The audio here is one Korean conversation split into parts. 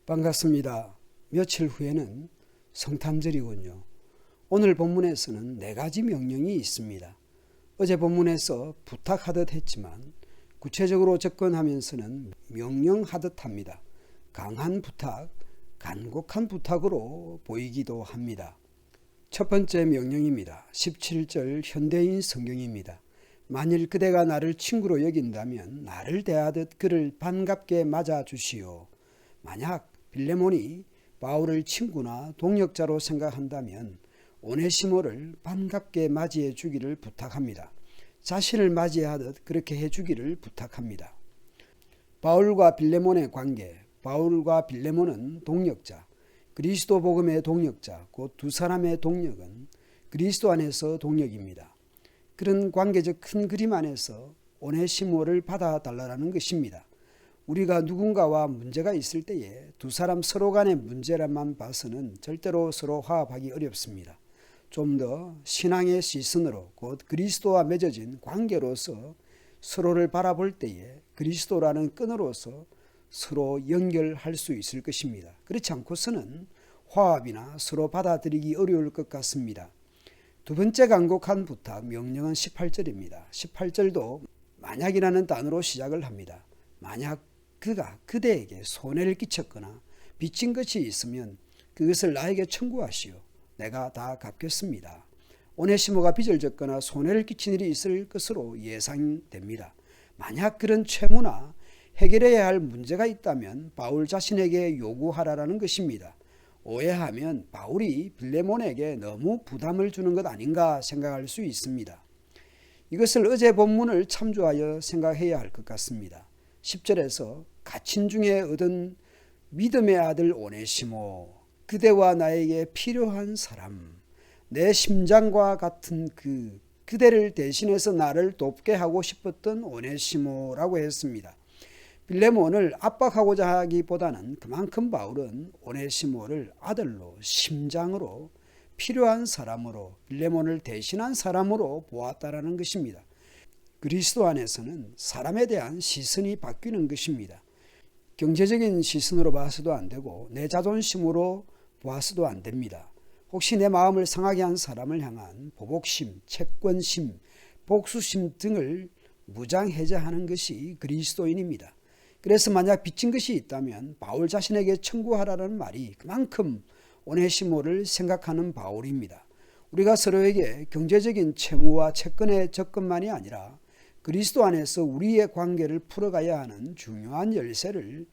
반갑습니다. 며칠 후에는 성탄절이군요. 오늘 본문에서는 4가지 명령이 있습니다. 어제 본문에서 부탁하듯 했지만 구체적으로 접근하면서는 명령하듯 합니다. 강한 부탁, 간곡한 부탁으로 보이기도 합니다. 첫 번째 명령입니다. 17절 현대인 성경입니다. 만일 그대가 나를 친구로 여긴다면 나를 대하듯 그를 반갑게 맞아 주시오. 만약 빌레몬이 바울을 친구나 동역자로 생각한다면 오네시모를 반갑게 맞이해 주기를 부탁합니다. 자신을 맞이하듯 그렇게 해주기를 부탁합니다. 바울과 빌레몬의 관계, 바울과 빌레몬은 동역자, 그리스도 복음의 동역자, 곧 두 사람의 동역은 그리스도 안에서 동역입니다. 그런 관계적 큰 그림 안에서 오네시모를 받아달라는 것입니다. 우리가 누군가와 문제가 있을 때에 두 사람 서로 간의 문제라만 봐서는 절대로 서로 화합하기 어렵습니다. 좀 더 신앙의 시선으로 곧 그리스도와 맺어진 관계로서 서로를 바라볼 때에 그리스도라는 끈으로서 서로 연결할 수 있을 것입니다. 그렇지 않고서는 화합이나 서로 받아들이기 어려울 것 같습니다. 두 번째 간곡한 부탁, 명령은 18절입니다. 18절도 만약이라는 단어로 시작을 합니다. 만약 그가 그대에게 손해를 끼쳤거나 빚진 것이 있으면 그것을 나에게 청구하시오. 내가 다 갚겠습니다. 오네시모가 빚을 졌거나 손해를 끼친 일이 있을 것으로 예상됩니다. 만약 그런 채무나 해결해야 할 문제가 있다면 바울 자신에게 요구하라는 것입니다. 오해하면 바울이 빌레몬에게 너무 부담을 주는 것 아닌가 생각할 수 있습니다. 이것을 어제 본문을 참조하여 생각해야 할 것 같습니다. 10절에서 갇힌 중에 얻은 믿음의 아들 오네시모, 그대와 나에게 필요한 사람, 내 심장과 같은 그대를 대신해서 나를 돕게 하고 싶었던 오네시모라고 했습니다. 빌레몬을 압박하고자 하기보다는 그만큼 바울은 오네시모를 아들로, 심장으로, 필요한 사람으로, 빌레몬을 대신한 사람으로 보았다라는 것입니다. 그리스도 안에서는 사람에 대한 시선이 바뀌는 것입니다. 경제적인 시선으로 봐서도 안 되고 내 자존심으로 보아서도 안 됩니다. 혹시 내 마음을 상하게 한 사람을 향한 보복심, 채권심, 복수심 등을 무장해제하는 것이 그리스도인입니다. 그래서 만약 빚진 것이 있다면 바울 자신에게 청구하라는 말이 그만큼 오네시모를 생각하는 바울입니다. 우리가 서로에게 경제적인 채무와 채권의 접근만이 아니라 그리스도 안에서 우리의 관계를 풀어가야 하는 중요한 열쇠를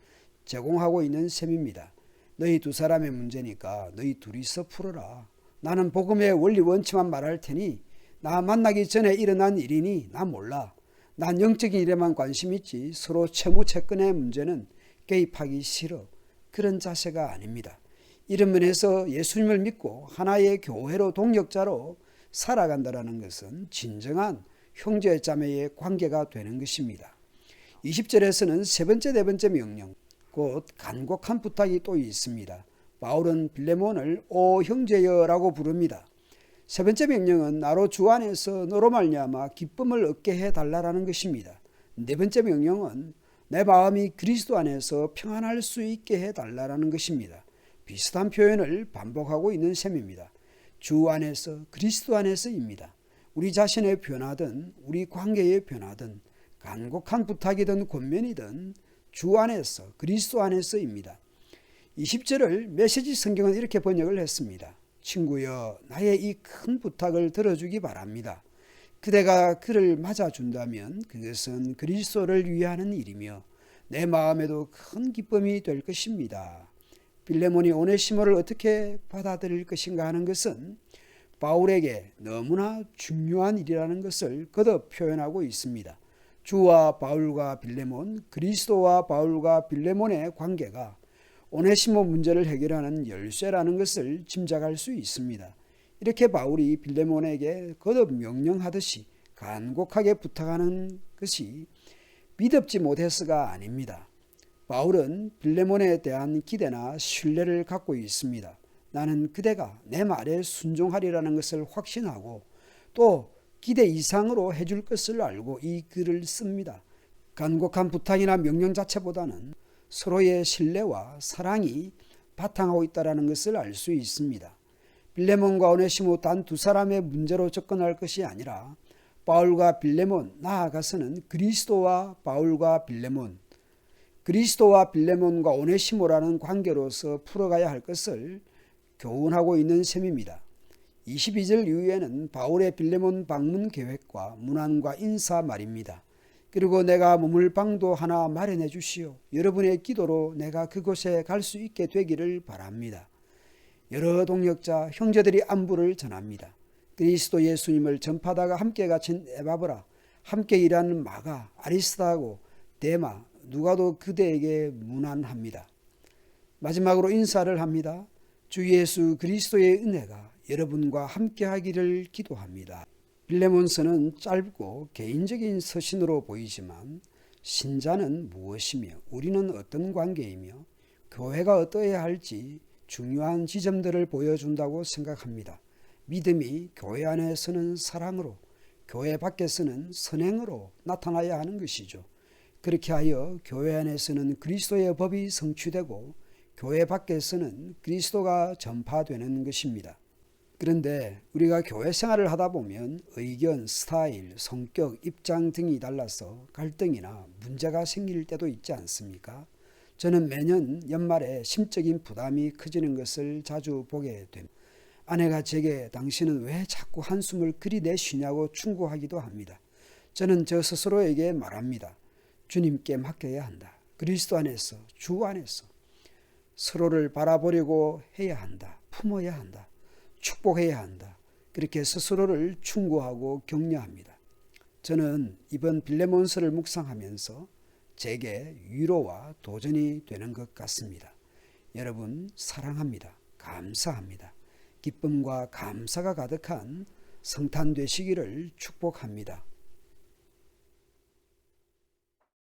제공하고 있는 셈입니다. 너희 두 사람의 문제니까 너희 둘이서 풀어라. 나는 복음의 원리 원칙만 말할 테니 나 만나기 전에 일어난 일이니 나 몰라. 난 영적인 일에만 관심 있지 서로 채무 채권의 문제는 개입하기 싫어. 그런 자세가 아닙니다. 이런 면에서 예수님을 믿고 하나의 교회로 동역자로 살아간다는 것은 진정한 형제 자매의 관계가 되는 것입니다. 20절에서는 세 번째, 네 번째 명령, 곧 간곡한 부탁이 또 있습니다. 바울은 빌레몬을 오 형제여라고 부릅니다. 세 번째 명령은 나로 주 안에서 너로 말미암아 기쁨을 얻게 해달라는 것입니다. 네 번째 명령은 내 마음이 그리스도 안에서 평안할 수 있게 해달라는 것입니다. 비슷한 표현을 반복하고 있는 셈입니다. 주 안에서, 그리스도 안에서입니다. 우리 자신의 변화든 우리 관계의 변화든 간곡한 부탁이든 권면이든 주 안에서, 그리스도 안에서입니다. 20절을 메시지 성경은 이렇게 번역을 했습니다. 친구여, 나의 이 큰 부탁을 들어주기 바랍니다. 그대가 그를 맞아준다면 그것은 그리스도를 위하는 일이며 내 마음에도 큰 기쁨이 될 것입니다. 빌레몬이 오네시모를 어떻게 받아들일 것인가 하는 것은 바울에게 너무나 중요한 일이라는 것을 거듭 표현하고 있습니다. 주와 바울과 빌레몬, 그리스도와 바울과 빌레몬의 관계가 오네시모 문제를 해결하는 열쇠라는 것을 짐작할 수 있습니다. 이렇게 바울이 빌레몬에게 거듭 명령하듯이 간곡하게 부탁하는 것이 미덥지 못해서가 아닙니다. 바울은 빌레몬에 대한 기대나 신뢰를 갖고 있습니다. 나는 그대가 내 말에 순종하리라는 것을 확신하고 또 기대 이상으로 해줄 것을 알고 이 글을 씁니다. 간곡한 부탁이나 명령 자체보다는 서로의 신뢰와 사랑이 바탕하고 있다는 것을 알 수 있습니다. 빌레몬과 오네시모 단 두 사람의 문제로 접근할 것이 아니라 바울과 빌레몬, 나아가서는 그리스도와 바울과 빌레몬, 그리스도와 빌레몬과 오네시모라는 관계로서 풀어가야 할 것을 교훈하고 있는 셈입니다. 22절 이후에는 바울의 빌레몬 방문 계획과 문안과 인사 말입니다. 그리고 내가 머물 방도 하나 마련해 주시오. 여러분의 기도로 내가 그곳에 갈 수 있게 되기를 바랍니다. 여러 동역자, 형제들이 안부를 전합니다. 그리스도 예수님을 전파하다가 함께 갇힌 에바브라, 함께 일하는 마가, 아리스다하고 데마, 누가도 그대에게 문안합니다. 마지막으로 인사를 합니다. 주 예수 그리스도의 은혜가 여러분과 함께 하기를 기도합니다. 빌레몬서는 짧고 개인적인 서신으로 보이지만 신자는 무엇이며 우리는 어떤 관계이며 교회가 어떠해야 할지 중요한 지점들을 보여준다고 생각합니다. 믿음이 교회 안에서는 사랑으로, 교회 밖에서는 선행으로 나타나야 하는 것이죠. 그렇게 하여 교회 안에서는 그리스도의 법이 성취되고 교회 밖에서는 그리스도가 전파되는 것입니다. 그런데 우리가 교회 생활을 하다 보면 의견, 스타일, 성격, 입장 등이 달라서 갈등이나 문제가 생길 때도 있지 않습니까? 저는 매년 연말에 심적인 부담이 커지는 것을 자주 보게 됩니다. 아내가 제게 당신은 왜 자꾸 한숨을 그리 내쉬냐고 충고하기도 합니다. 저는 저 스스로에게 말합니다. 주님께 맡겨야 한다. 그리스도 안에서, 주 안에서 서로를 바라보려고 해야 한다. 품어야 한다. 축복해야 한다. 그렇게 스스로를 충고하고 격려합니다. 저는 이번 빌레몬서를 묵상하면서 제게 위로와 도전이 되는 것 같습니다. 여러분 사랑합니다. 감사합니다. 기쁨과 감사가 가득한 성탄 되시기를 축복합니다.